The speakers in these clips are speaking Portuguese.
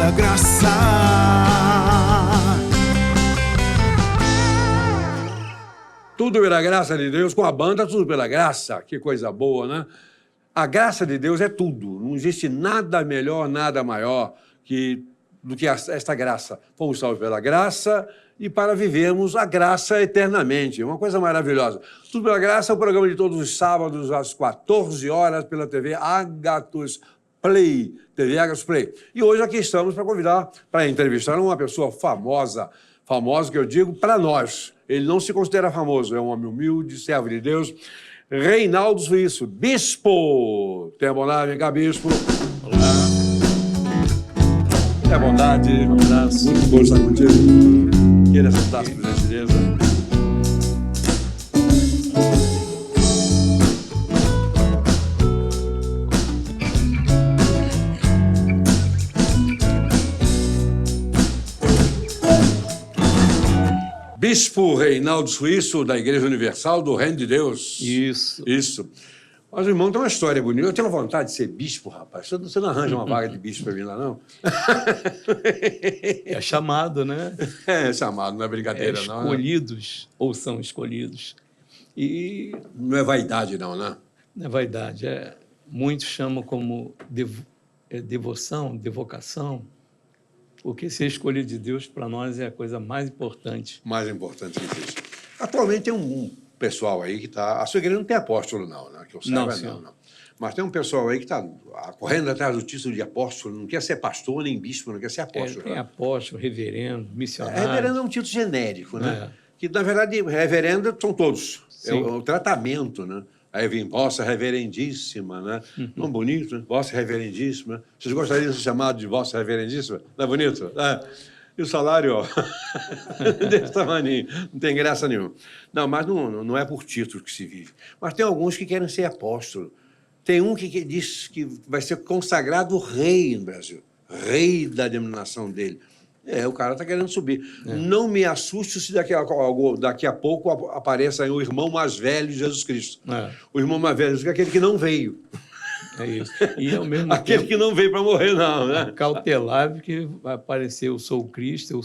pela graça. Tudo pela graça de Deus, com a banda, tudo pela graça. Que coisa boa, né? A graça de Deus é tudo. Não existe nada melhor, nada maior do que esta graça. Fomos salvos pela graça e para vivermos a graça eternamente. Uma coisa maravilhosa. Tudo pela graça é o programa de todos os sábados, às 14 horas, pela TV Agathos Play. TV Agathos Play. E hoje aqui estamos para convidar, para entrevistar uma pessoa famosa. Famosa que eu digo para nós. Ele não se considera famoso, é um homem humilde, servo de Deus. Reinaldo Suíço, bispo. Tenha bondade, vem cá, bispo. Olá. Tenha bondade, um abraço. Muito bom estar contigo. Queira sentar-se, por gentileza. Bispo Reinaldo Suíço, da Igreja Universal do Reino de Deus. Isso. Isso. Mas o irmão tem uma história bonita. Eu tenho vontade de ser bispo, rapaz. Você não arranja uma vaga de bispo para mim lá, não? É chamado, né? É chamado, não é brincadeira, não. Escolhidos, ou são escolhidos. E não é vaidade, não, né? Não é vaidade. Muitos chamam como devoção, devocação, porque ser escolhido de Deus, para nós, é a coisa mais importante. Mais importante que isso. Atualmente tem um pessoal aí que está... A sua igreja não tem apóstolo, não, né? Que eu saiba, não. Mas tem um pessoal aí que está correndo atrás do título de apóstolo, não quer ser pastor nem bispo, não quer ser apóstolo. Tem apóstolo, reverendo, missionário. Reverendo é um título genérico, né? Que, na verdade, reverendo são todos. É o tratamento, né? Aí vem Vossa Reverendíssima, né? Tão bonito, né? Vossa Reverendíssima. Vocês gostariam de ser chamados de Vossa Reverendíssima? Não é bonito? E o salário, ó, desse tamanho, não tem graça nenhuma. Não, mas não é por título que se vive. Mas tem alguns que querem ser apóstolo. Tem um que diz que vai ser consagrado rei no Brasil. Rei da denominação dele. O cara está querendo subir. Não me assuste se daqui a pouco apareça aí o irmão mais velho de Jesus Cristo. O irmão mais velho é aquele que não veio. É isso. E ao mesmo aquele tempo, que não veio para morrer, não, né? Cautelar, que vai aparecer eu sou Cristo.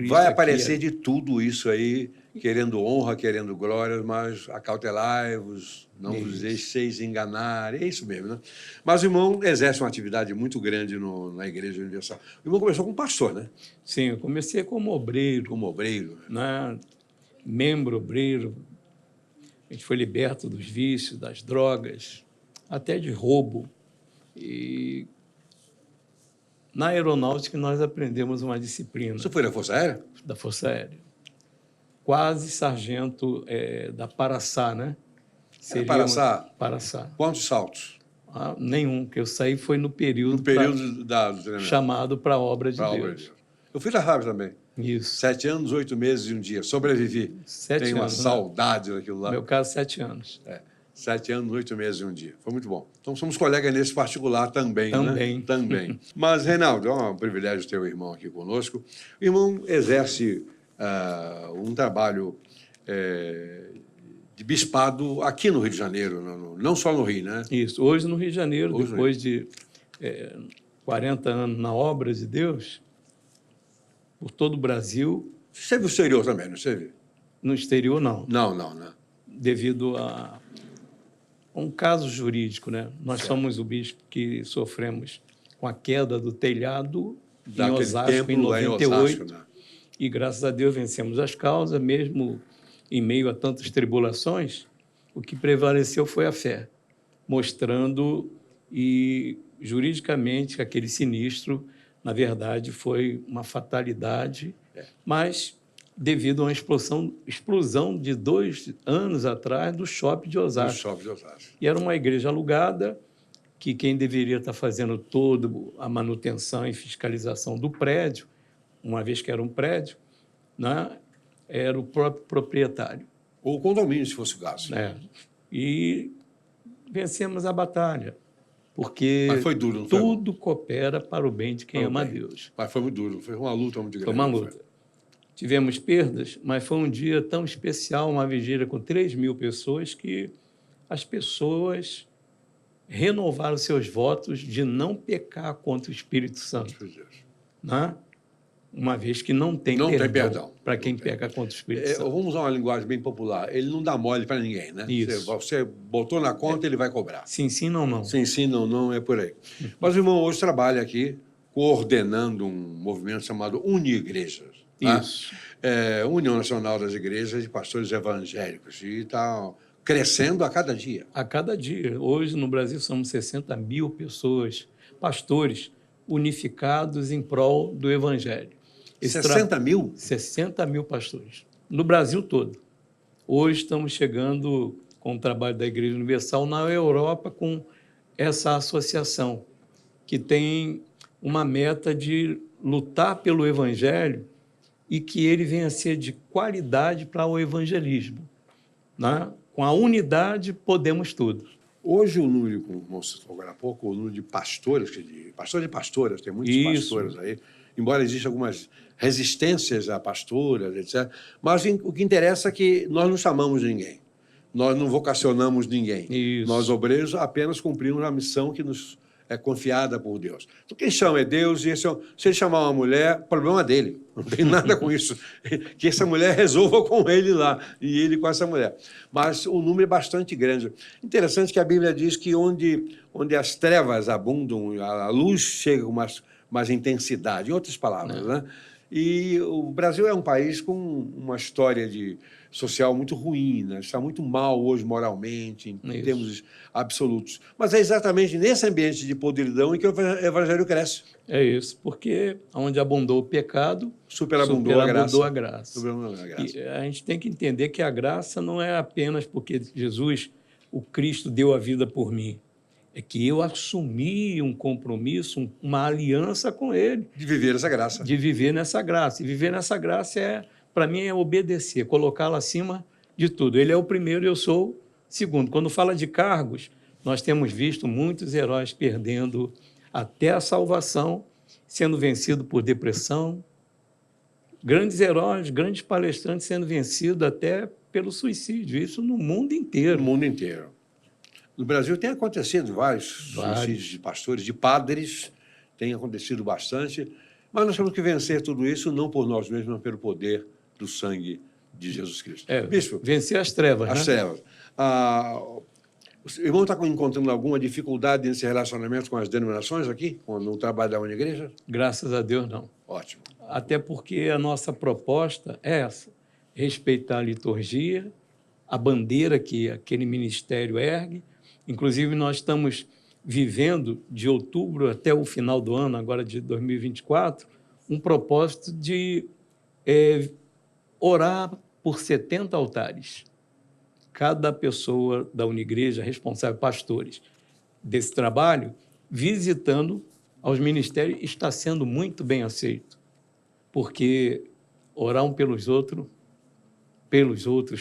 Vai aparecer de tudo isso aí, querendo honra, querendo glória, mas acautelai-vos, não vos deixeis enganar. É isso mesmo, né? Mas o irmão exerce uma atividade muito grande na Igreja Universal. O irmão começou como pastor, né? Sim, eu comecei como obreiro. Como obreiro. Né? Membro obreiro. A gente foi liberto dos vícios, das drogas, até de roubo. E na aeronáutica nós aprendemos uma disciplina. Você foi da Força Aérea? Da Força Aérea. Quase sargento da Paraçá, né? Seria Paraçá? Paraçá. Quantos saltos? Nenhum, que eu saí foi no período do treinamento. Chamado para a obra de Deus. Eu fui da RAB também. Isso. 7 anos, 8 meses e um dia. Sobrevivi. 7 Tenho anos, uma saudade daquilo lá. No meu caso, 7 anos. 7 anos, 8 meses e um dia. Foi muito bom. Então, somos colegas nesse particular também, né? Também. Mas, Reinaldo, é um privilégio ter o irmão aqui conosco. O irmão exerce um trabalho de bispado aqui no Rio de Janeiro, não só no Rio, né? Isso. Hoje, no Rio de Janeiro, depois de 40 anos na obra de Deus, por todo o Brasil. Você viu o exterior também, não você? No exterior, não. Não. Devido a um caso jurídico, né? Nós somos o bispo que sofremos com a queda do telhado em Osasco, em 98, né? E, graças a Deus, vencemos as causas, mesmo em meio a tantas tribulações, o que prevaleceu foi a fé, mostrando e juridicamente que aquele sinistro, na verdade, foi uma fatalidade, mas devido a uma explosão de 2 anos atrás do shopping de Osasco. E era uma igreja alugada, que quem deveria estar fazendo toda a manutenção e fiscalização do prédio, uma vez que era um prédio, né, era o próprio proprietário. Ou o condomínio, se fosse o caso. E vencemos a batalha, porque mas foi duro, não tudo coopera para o bem de quem ama a Deus. Mas foi muito duro, foi uma luta muito grande. Foi uma luta. Tivemos perdas, mas foi um dia tão especial, uma vigília com 3.000 pessoas, que as pessoas renovaram seus votos de não pecar contra o Espírito Santo. né? Uma vez que não tem perdão para quem peca contra o Espírito Santo. Vamos usar uma linguagem bem popular. Ele não dá mole para ninguém, né? Isso. Você botou na conta, ele vai cobrar. Sim, não. Sim, não, é por aí. Mas o irmão hoje trabalha aqui coordenando um movimento chamado Uni-Igrejas. Isso. União Nacional das Igrejas de Pastores Evangélicos. E está crescendo a cada dia. A cada dia. Hoje, no Brasil, somos 60 mil pessoas, pastores, unificados em prol do Evangelho. 60 mil? 60 mil pastores, no Brasil todo. Hoje estamos chegando com o trabalho da Igreja Universal na Europa com essa associação, que tem uma meta de lutar pelo Evangelho e que ele venha a ser de qualidade para o evangelismo, né? Com a unidade, podemos tudo. Hoje o número, como você falou agora há pouco, o número de pastores, pastores e pastoras, tem muitos pastores aí, embora existam algumas resistências a pastoras, etc. Mas o que interessa é que nós não chamamos ninguém, nós não vocacionamos ninguém. Isso. Nós, obreiros, apenas cumprimos a missão que nos é confiada por Deus. Então, quem chama é Deus, e se ele chamar uma mulher, o problema é dele, não tem nada com isso. Que essa mulher resolva com ele lá, e ele com essa mulher. Mas o número é bastante grande. Interessante que a Bíblia diz que onde as trevas abundam, a luz chega com mais intensidade, em outras palavras, né? E o Brasil é um país com uma história social muito ruim, né? Está muito mal hoje moralmente, em termos absolutos. Mas é exatamente nesse ambiente de podridão em que o Evangelho cresce. É isso, porque onde abundou o pecado, superabundou a graça. E a gente tem que entender que a graça não é apenas porque Jesus, o Cristo, deu a vida por mim. É que eu assumi um compromisso, uma aliança com Ele. De viver essa graça. De viver nessa graça. E viver nessa graça, para mim, é obedecer, colocá-lo acima de tudo. Ele é o primeiro e eu sou o segundo. Quando fala de cargos, nós temos visto muitos heróis perdendo até a salvação, sendo vencido por depressão. Grandes heróis, grandes palestrantes sendo vencidos até pelo suicídio. Isso no mundo inteiro. No mundo inteiro. No Brasil tem acontecido vários suicídios de pastores, de padres, tem acontecido bastante, mas nós temos que vencer tudo isso não por nós mesmos, mas pelo poder do sangue de Jesus Cristo. Bispo, vencer as trevas. As trevas. O irmão está encontrando alguma dificuldade nesse relacionamento com as denominações aqui, no trabalho da Uni-Igreja? Graças a Deus, não. Ótimo. Até porque a nossa proposta é essa, respeitar a liturgia, a bandeira que aquele ministério ergue. Inclusive, nós estamos vivendo, de outubro até o final do ano, agora de 2024, um propósito de orar por 70 altares. Cada pessoa da Uni-Igreja, responsável, pastores desse trabalho, visitando aos ministérios, está sendo muito bem aceito, porque orar um pelos outros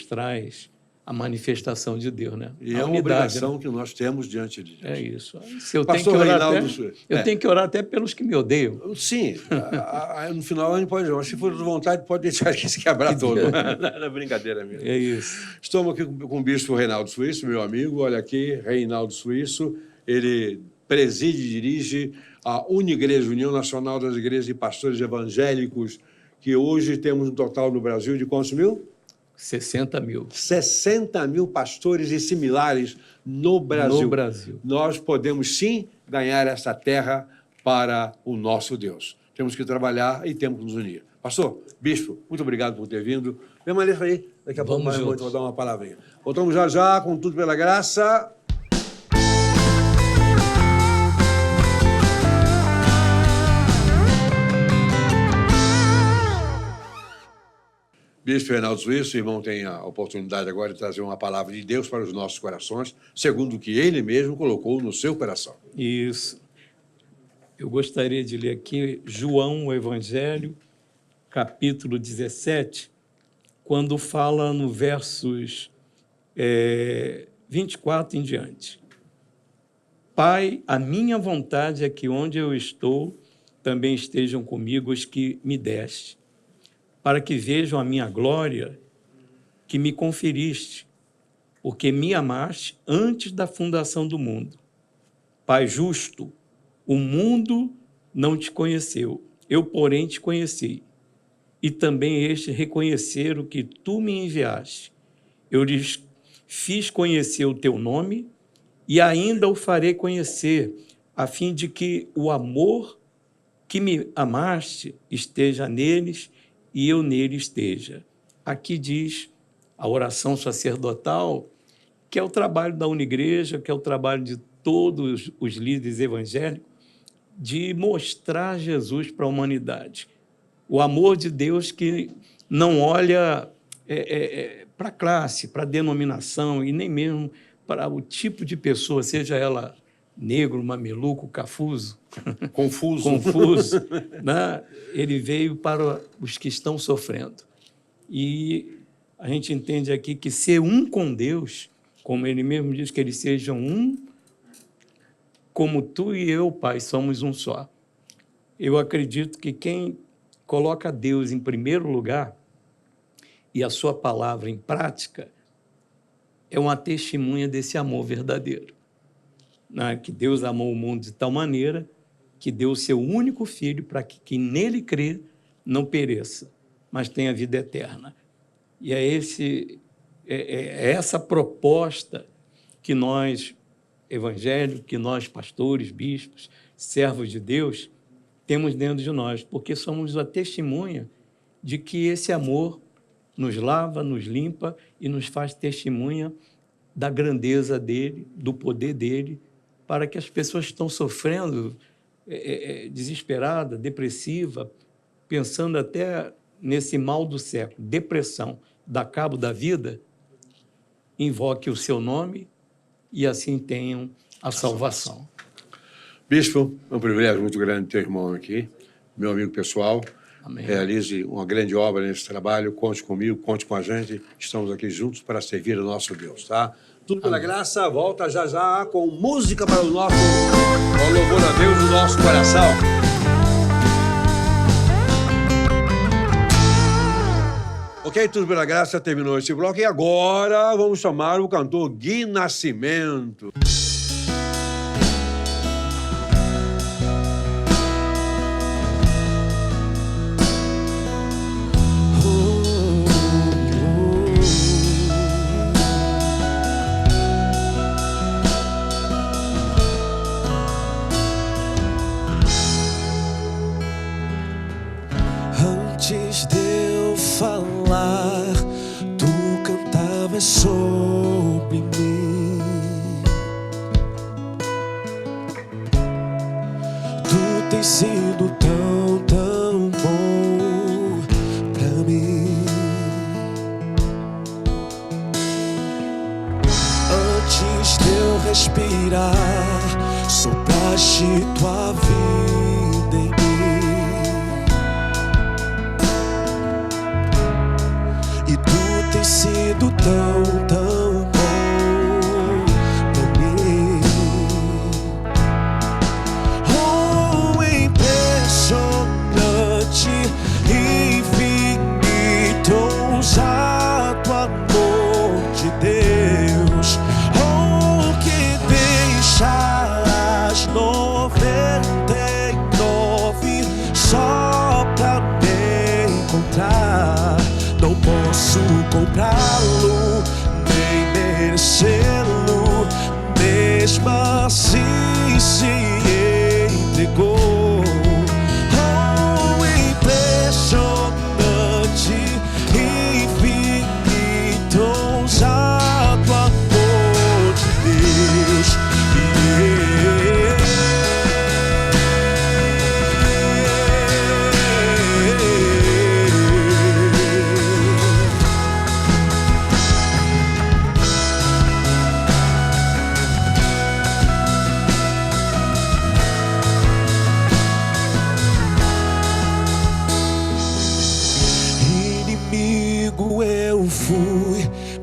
traz a manifestação de Deus, né? E é uma obrigação, né, que nós temos diante de Deus. É isso. Eu tenho que orar até pelos que me odeiam. Sim. No final, a gente pode, mas se for de vontade, pode deixar que se quebrar todo. Não é brincadeira mesmo. É isso. Estamos aqui com o bispo Reinaldo Suíço, meu amigo. Olha aqui, Reinaldo Suíço. Ele preside e dirige a Uni-Igreja, União Nacional das Igrejas e Pastores Evangélicos, que hoje temos um total no Brasil de quantos mil? 60 mil. 60 mil pastores e similares no Brasil. No Brasil. Nós podemos, sim, ganhar essa terra para o nosso Deus. Temos que trabalhar e temos que nos unir. Pastor, bispo, muito obrigado por ter vindo. Permaneça aí, daqui a pouco mais muito vou dar uma palavrinha. Voltamos já, com tudo pela graça. Bispo Reinaldo Suíço, o irmão tem a oportunidade agora de trazer uma palavra de Deus para os nossos corações, segundo o que ele mesmo colocou no seu coração. Isso. Eu gostaria de ler aqui João, o Evangelho, capítulo 17, quando fala no versos 24 em diante. Pai, a minha vontade é que onde eu estou também estejam comigo os que me deste, para que vejam a minha glória que me conferiste, porque me amaste antes da fundação do mundo. Pai justo, o mundo não te conheceu, Eu, porém, te conheci, e também estes reconheceram que tu me enviaste. Eu lhes fiz conhecer o teu nome e ainda o farei conhecer, a fim de que o amor que me amaste esteja neles e eu nele esteja. Aqui diz a oração sacerdotal, que é o trabalho da Unigreja, que é o trabalho de todos os líderes evangélicos, de mostrar Jesus para a humanidade. O amor de Deus que não olha para a classe, para a denominação e nem mesmo para o tipo de pessoa, seja ela negro, mameluco, cafuso, confuso, né? Ele veio para os que estão sofrendo. E a gente entende aqui que ser um com Deus, como ele mesmo diz, que eles sejam um, como tu e eu, Pai, somos um só. Eu acredito que quem coloca Deus em primeiro lugar e a sua palavra em prática é uma testemunha desse amor verdadeiro. Né? Que Deus amou o mundo de tal maneira que deu o seu único filho para que quem nele crê não pereça, mas tenha vida eterna. E é essa proposta que nós, evangélicos, que nós, pastores, bispos, servos de Deus, temos dentro de nós, porque somos a testemunha de que esse amor nos lava, nos limpa e nos faz testemunha da grandeza dele, do poder dele, para que as pessoas que estão sofrendo, desesperada, depressiva, pensando até nesse mal do século, depressão, dar cabo da vida, invoque o seu nome e assim tenham a salvação. Bispo, é um privilégio muito grande ter irmão aqui, meu amigo pessoal. Amém. Realize uma grande obra nesse trabalho, conte comigo, conte com a gente, estamos aqui juntos para servir o nosso Deus, tá? Tudo pela graça, volta já já com música para o nosso, o louvor a Deus do nosso coração. Ok, tudo pela graça, terminou esse bloco e agora vamos chamar o cantor Gui Nascimento. Antes de eu falar, tu cantavas sobre mim. Tu tens sido tão, tão bom pra mim. Antes de eu respirar, sopraste tua vida em mim. Tem sido tão, tão bom pra mim. Oh, impressionante, infinito, ousado amor de Deus. Oh, que deixa as 99 só pra me encontrar. Não posso comprá-lo, nem merecê-lo, mesmo assim se entregou. Oh, impressionante, infinito, ousado amor de Deus.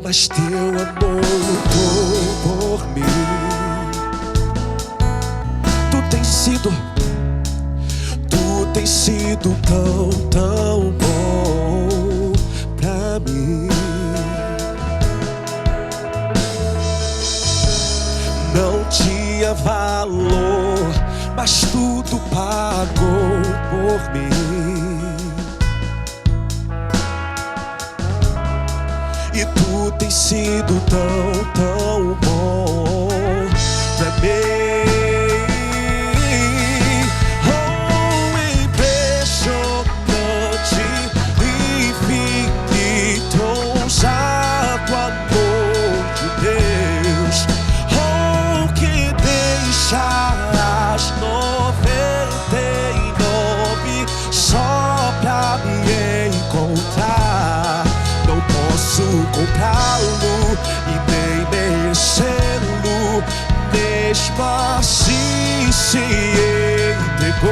Mas teu amor lutou por mim. Tu tens sido tão, tão bom pra mim. Não tinha valor, mas tudo pagou por mim. E tu tem sido tão bom pra mim. Comprá-lo e nem merecê-lo, mesmo assim se entregou.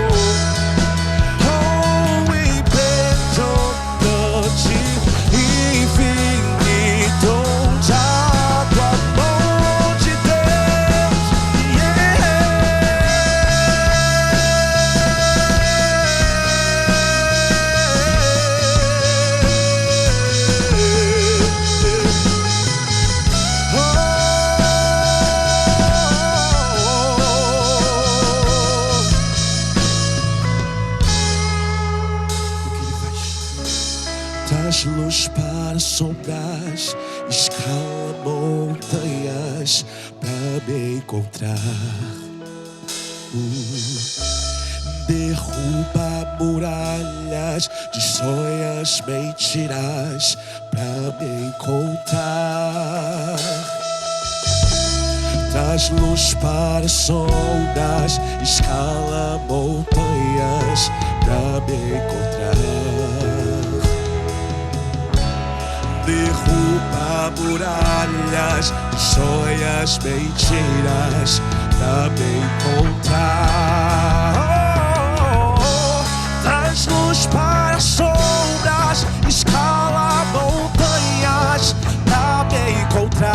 Oh, impressionante, infinito, ousado amor de Deus. Traz luz para sombras, escala montanhas pra me encontrar. Derruba muralhas, destrói as mentiras pra me encontrar. Traz luz para sombras, escala montanhas pra me encontrar. Derruba muralhas, destrói as mentiras pra me encontrar. Traz luz para sombras, escala montanhas pra me encontrar.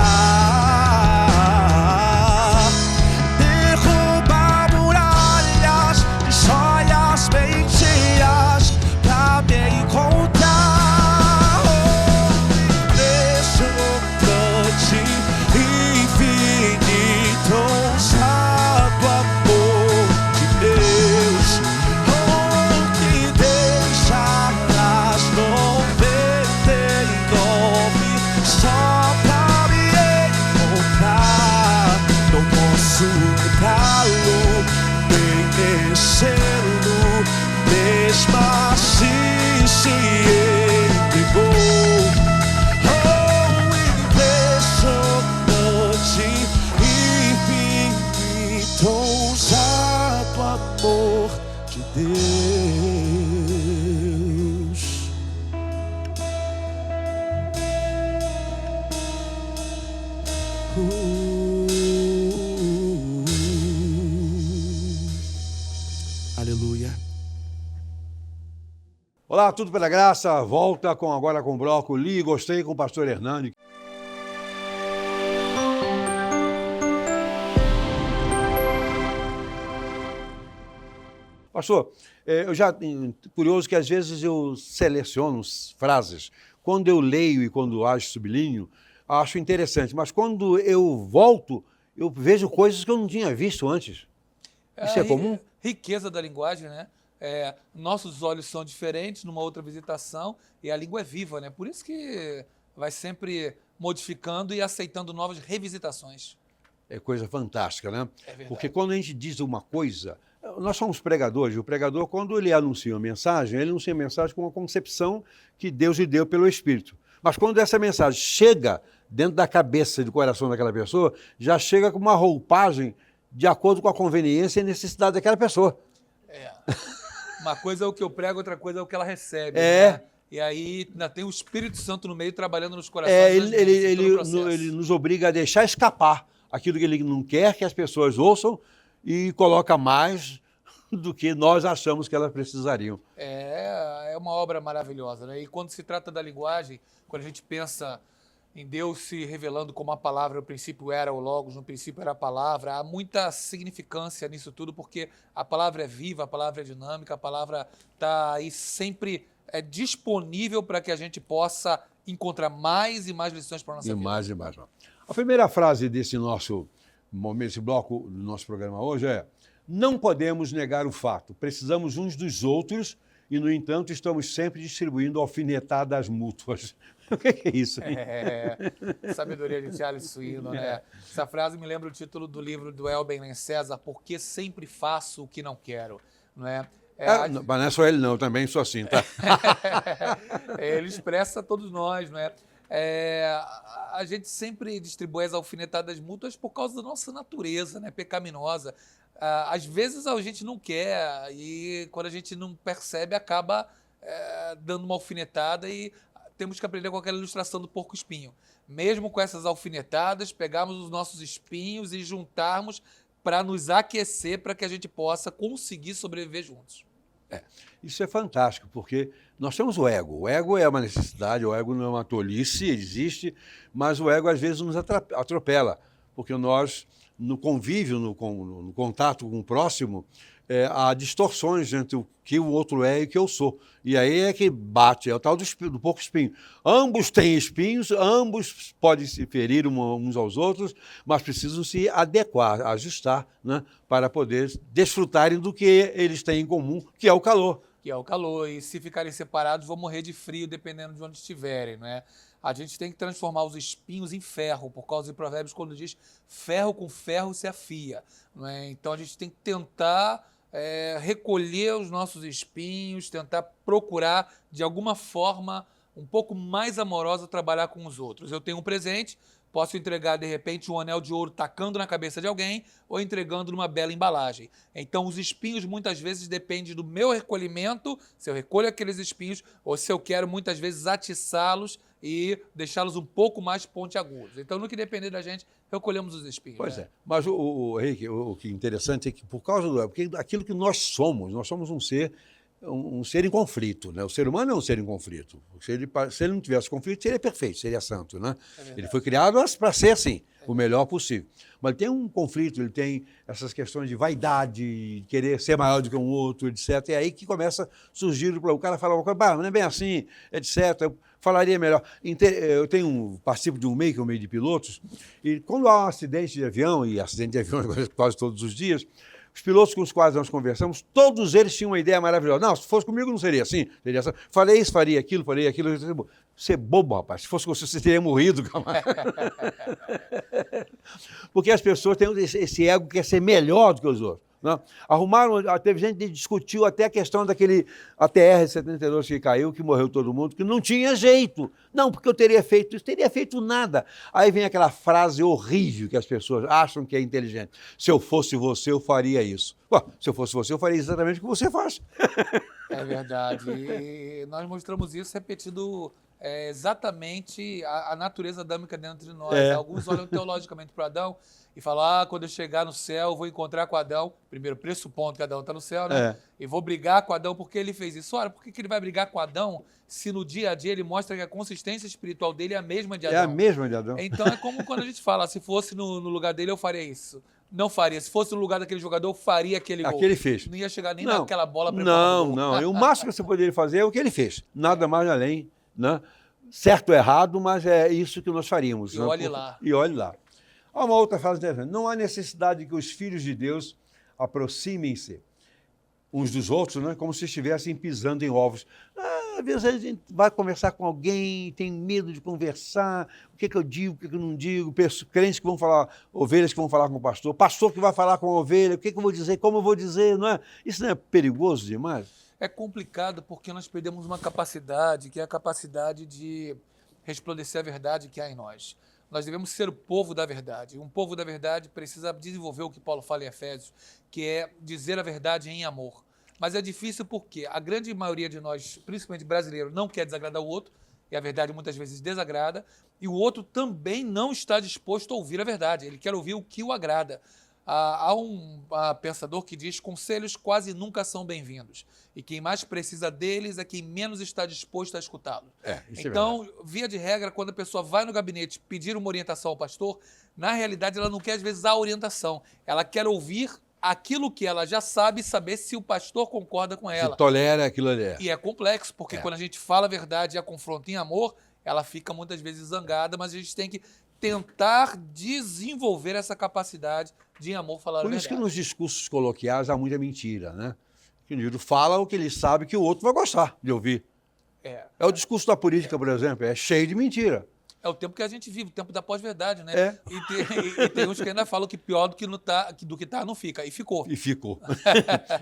Derruba muralhas, destrói as mentiras pra me encontrar. Mesmo assim se entregou. Oh, impressionante, infinito, ousado amor de Deus. Aleluia. Olá, tudo pela graça, volta agora com o bloco Li e Gostei com o pastor Hernani. Pastor, eu já curioso que às vezes eu seleciono frases. Quando eu leio e quando sublinho, acho interessante, mas quando eu volto, eu vejo coisas que eu não tinha visto antes. Isso é comum? Riqueza da linguagem, né? Nossos olhos são diferentes numa outra visitação e a língua é viva, né? Por isso que vai sempre modificando e aceitando novas revisitações. É coisa fantástica, né? É verdade. Porque quando a gente diz uma coisa, nós somos pregadores, o pregador, quando ele anuncia uma mensagem, ele anuncia a mensagem com uma concepção que Deus lhe deu pelo Espírito. Mas quando essa mensagem chega dentro da cabeça e do coração daquela pessoa, já chega com uma roupagem de acordo com a conveniência e necessidade daquela pessoa. Uma coisa é o que eu prego, outra coisa é o que ela recebe. É. Né? E aí ainda tem o Espírito Santo no meio trabalhando nos corações. Ele nos obriga a deixar escapar aquilo que ele não quer que as pessoas ouçam e coloca mais do que nós achamos que elas precisariam. É uma obra maravilhosa, né? E quando se trata da linguagem, quando a gente pensa em Deus se revelando como a palavra, no princípio era o Logos, no princípio era a palavra, há muita significância nisso tudo, porque a palavra é viva, a palavra é dinâmica, a palavra está aí sempre disponível para que a gente possa encontrar mais e mais lições para a nossa vida. Mais e mais. A primeira frase desse nosso momento, esse bloco do nosso programa hoje é: Não podemos negar o fato. Precisamos uns dos outros e, no entanto, estamos sempre distribuindo alfinetadas mútuas. O que é isso? Hein? Sabedoria de Charles Swindoll, né? Essa frase me lembra o título do livro do Elben César, Por que sempre faço o que não quero? Não é? Mas não é só ele não, eu também sou assim, tá? Ele expressa todos nós, não é? A gente sempre distribui as alfinetadas mútuas por causa da nossa natureza, né? Pecaminosa. Às vezes a gente não quer e quando a gente não percebe acaba dando uma alfinetada e temos que aprender com aquela ilustração do porco-espinho. Mesmo com essas alfinetadas, pegarmos os nossos espinhos e juntarmos para nos aquecer para que a gente possa conseguir sobreviver juntos. Isso é fantástico, porque nós temos o ego. O ego é uma necessidade, o ego não é uma tolice, existe, mas o ego às vezes nos atropela, porque nós, no convívio, no contato com o próximo, há distorções entre o que o outro é e o que eu sou. E aí é que bate, é o tal do porco espinho. Ambos têm espinhos, ambos podem se ferir uns aos outros, mas precisam se adequar, ajustar, né, para poder desfrutarem do que eles têm em comum, que é o calor. Que é o calor, e se ficarem separados vão morrer de frio dependendo de onde estiverem, né? A gente tem que transformar os espinhos em ferro, por causa de Provérbios quando diz ferro com ferro se afia, não é? Então a gente tem que tentar recolher os nossos espinhos, tentar procurar de alguma forma um pouco mais amorosa trabalhar com os outros. Eu tenho um presente, posso entregar de repente um anel de ouro tacando na cabeça de alguém ou entregando numa bela embalagem. Então os espinhos muitas vezes dependem do meu recolhimento, se eu recolho aqueles espinhos ou se eu quero muitas vezes atiçá-los e deixá-los um pouco mais pontiagudos. Então no que depender da gente, recolhemos os espinhos. Pois né? é, mas Henrique, o que é interessante é que por causa aquilo que nós somos um ser em conflito, né? O ser humano é um ser em conflito. Se ele não tivesse conflito, seria perfeito, seria santo, né? Ele foi criado para ser assim, o melhor possível. Mas ele tem um conflito, ele tem essas questões de vaidade, de querer ser maior do que um outro, etc. É aí que começa a surgir o cara fala uma coisa, mas não é bem assim, etc. Eu falaria melhor. Eu participo de um meio de pilotos, e quando há um acidente de avião, e acidente de avião quase todos os dias, os pilotos com os quais nós conversamos, todos eles tinham uma ideia maravilhosa. Não, se fosse comigo não seria assim. Seria assim. Falei isso, faria aquilo. Você é bobo, rapaz. Se fosse com você teria morrido, camarada. Porque as pessoas têm esse ego que quer ser melhor do que os outros. Não? Teve gente que discutiu até a questão daquele ATR-72 que caiu, que morreu todo mundo, que não tinha jeito. Não, porque eu teria feito isso, teria feito nada. Aí vem aquela frase horrível que as pessoas acham que é inteligente. Se eu fosse você, eu faria isso. Bom, se eu fosse você, eu faria exatamente o que você faz. É verdade. E nós mostramos isso repetido exatamente a natureza adâmica dentro de nós. Alguns olham teologicamente para Adão e falam, quando eu chegar no céu, eu vou encontrar com Adão. Primeiro, pressupondo que Adão está no céu, né? E vou brigar com Adão porque ele fez isso. Ora, por que ele vai brigar com Adão se no dia a dia ele mostra que a consistência espiritual dele é a mesma de Adão? É a mesma de Adão. Então é como quando a gente fala, se fosse no lugar dele, eu faria isso. Não faria. Se fosse no lugar daquele jogador, eu faria aquele gol. Aquele fez. Não ia chegar nem naquela bola para Não. E o máximo que você poderia fazer é o que ele fez. Nada mais além, né? Certo ou errado, mas é isso que nós faríamos. E olhe lá. E olhe lá. Há uma outra frase interessante. Não há necessidade que os filhos de Deus aproximem-se uns dos outros, né? Como se estivessem pisando em ovos. Às vezes a gente vai conversar com alguém, tem medo de conversar, o que eu digo, o que eu não digo, crentes que vão falar, ovelhas que vão falar com o pastor que vai falar com a ovelha, o que eu vou dizer, como eu vou dizer, não é? Isso não é perigoso demais? É complicado porque nós perdemos uma capacidade, que é a capacidade de resplandecer a verdade que há em nós. Nós devemos ser o povo da verdade. Um povo da verdade precisa desenvolver o que Paulo fala em Efésios, que é dizer a verdade em amor. Mas é difícil porque a grande maioria de nós, principalmente brasileiro, não quer desagradar o outro, e a verdade muitas vezes desagrada, e o outro também não está disposto a ouvir a verdade, ele quer ouvir o que o agrada. Há um pensador que diz: conselhos quase nunca são bem-vindos, e quem mais precisa deles é quem menos está disposto a escutá-los. Então, via de regra, quando a pessoa vai no gabinete pedir uma orientação ao pastor, na realidade ela não quer às vezes a orientação, ela quer ouvir aquilo que ela já sabe, saber se o pastor concorda com ela. Se tolera aquilo ali. E é complexo, porque quando a gente fala a verdade e a confronta em amor, ela fica muitas vezes zangada, mas a gente tem que tentar desenvolver essa capacidade de, em amor, falar a Por verdade. isso que nos discursos coloquiais há muita mentira, né? Que o indivíduo fala o que ele sabe que o outro vai gostar de ouvir. É O discurso da política, por exemplo, é cheio de mentira. o tempo que a gente vive, o tempo da pós-verdade, né? É. E tem uns que ainda falam que pior do que tá, não fica. E ficou. E ficou.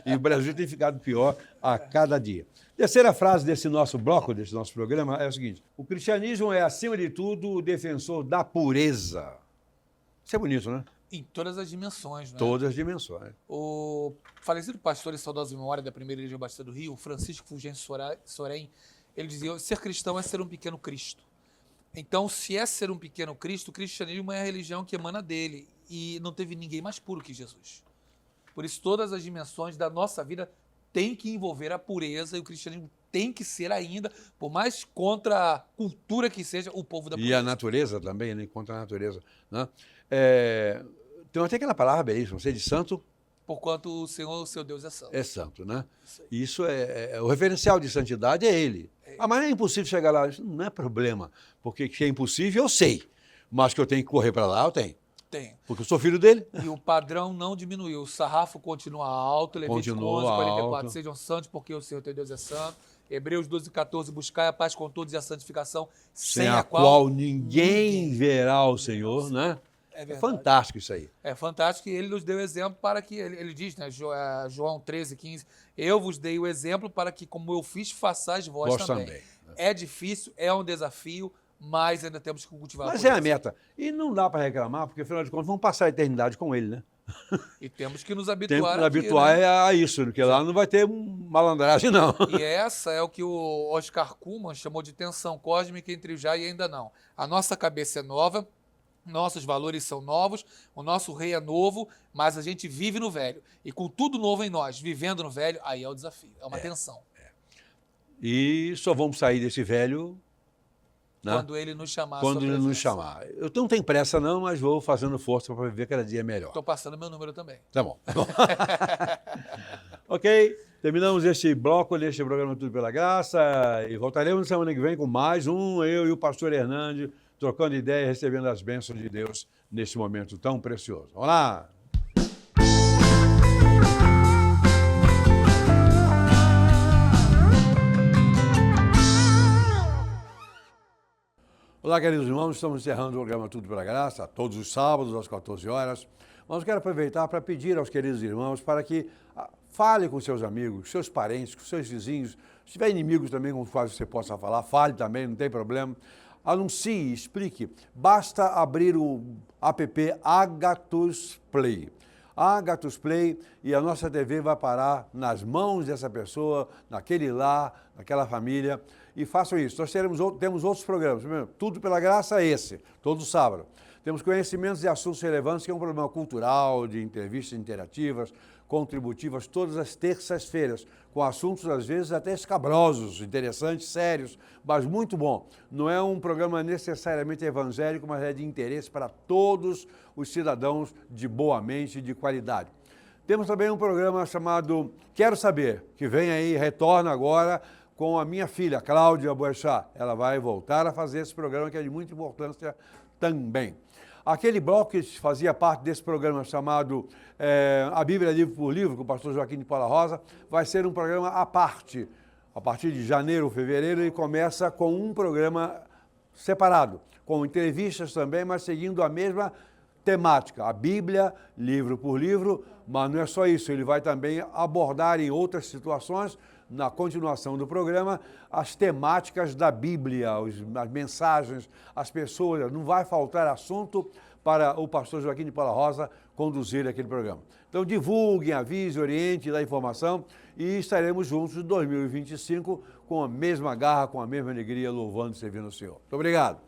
E o Brasil tem ficado pior a cada dia. Terceira frase desse nosso bloco, desse nosso programa, é o seguinte: o cristianismo é, acima de tudo, o defensor da pureza. Isso é bonito, né? Em todas as dimensões, né? Todas as dimensões. O falecido pastor e saudosa memória da primeira igreja Batista do Rio, Francisco Fulgêncio Sorém, ele dizia: ser cristão é ser um pequeno Cristo. Então, se é ser um pequeno Cristo, o cristianismo é a religião que emana dele. E não teve ninguém mais puro que Jesus. Por isso, todas as dimensões da nossa vida têm que envolver a pureza, e o cristianismo tem que ser ainda, por mais contra a cultura que seja, o povo da pureza. E a natureza também, né? Contra a natureza. Né? Tem até aquela palavra belíssima: ser de santo Porquanto o Senhor, o seu Deus, é santo. é santo, né? Isso o referencial de santidade é ele. Mas é impossível chegar lá. Isso não é problema, porque que é impossível eu sei, mas que eu tenho que correr para lá, eu tenho. Tem. Porque eu sou filho dele. E o padrão não diminuiu. O sarrafo continua alto. Levítico 11, 44. Sejam santos, porque o Senhor teu Deus é santo. Hebreus 12, 14. Buscai a paz com todos e a santificação, sem a qual ninguém verá o Senhor, né? É fantástico isso aí. É fantástico, e ele nos deu exemplo para que, ele diz, né, João 13, 15, eu vos dei o exemplo para que, como eu fiz, façais vós também. É difícil, é um desafio, mas ainda temos que cultivar. Mas é a meta. E não dá para reclamar, porque, afinal de contas, vamos passar a eternidade com ele, né? E temos que nos habituar. Temos que nos habituar, né, a isso, porque lá não vai ter malandragem, não. E essa é o que o Oscar Kuhlman chamou de tensão cósmica entre o já e ainda não. A nossa cabeça é nova, nossos valores são novos, o nosso rei é novo, mas a gente vive no velho. E com tudo novo em nós, vivendo no velho, aí é o desafio, é uma tensão. E só vamos sair desse velho, né, quando ele nos chamar. Quando ele nos chamar. Eu não tenho pressa não, mas vou fazendo força para viver cada dia melhor. Estou passando meu número também. Tá bom. Ok, terminamos este bloco deste programa Tudo Pela Graça e voltaremos semana que vem com mais um, eu e o pastor Hernandes, trocando ideia e recebendo as bênçãos de Deus neste momento tão precioso. Vamos lá! Olá, queridos irmãos, estamos encerrando o programa Tudo Pela Graça, todos os sábados às 14 horas. Mas quero aproveitar para pedir aos queridos irmãos para que fale com seus amigos, seus parentes, com seus vizinhos. Se tiver inimigos também com os quais você possa falar, fale também, não tem problema. Anuncie, explique. Basta abrir o app Agathos Play. Agathos Play, e a nossa TV vai parar nas mãos dessa pessoa, naquele lar, naquela família. E façam isso. Nós temos outros programas. Primeiro, Tudo Pela Graça é esse, todo sábado. Temos Conhecimentos e Assuntos Relevantes, que é um programa cultural, de entrevistas interativas, contributivas, todas as terças-feiras, com assuntos, às vezes, até escabrosos, interessantes, sérios, mas muito bom. Não é um programa necessariamente evangélico, mas é de interesse para todos os cidadãos de boa mente e de qualidade. Temos também um programa chamado Quero Saber, que vem aí, retorna agora, com a minha filha, Cláudia Boechat. Ela vai voltar a fazer esse programa, que é de muita importância também. Aquele bloco que fazia parte desse programa chamado A Bíblia Livro por Livro, com o pastor Joaquim de Paula Rosa, vai ser um programa à parte. A partir de janeiro ou fevereiro, ele começa com um programa separado, com entrevistas também, mas seguindo a mesma temática, a Bíblia, livro por livro, mas não é só isso, ele vai também abordar em outras situações, na continuação do programa, as temáticas da Bíblia, as mensagens, as pessoas. Não vai faltar assunto para o pastor Joaquim de Paula Rosa conduzir aquele programa. Então divulguem, avise, oriente, dá informação e estaremos juntos em 2025 com a mesma garra, com a mesma alegria, louvando e servindo o Senhor. Muito obrigado.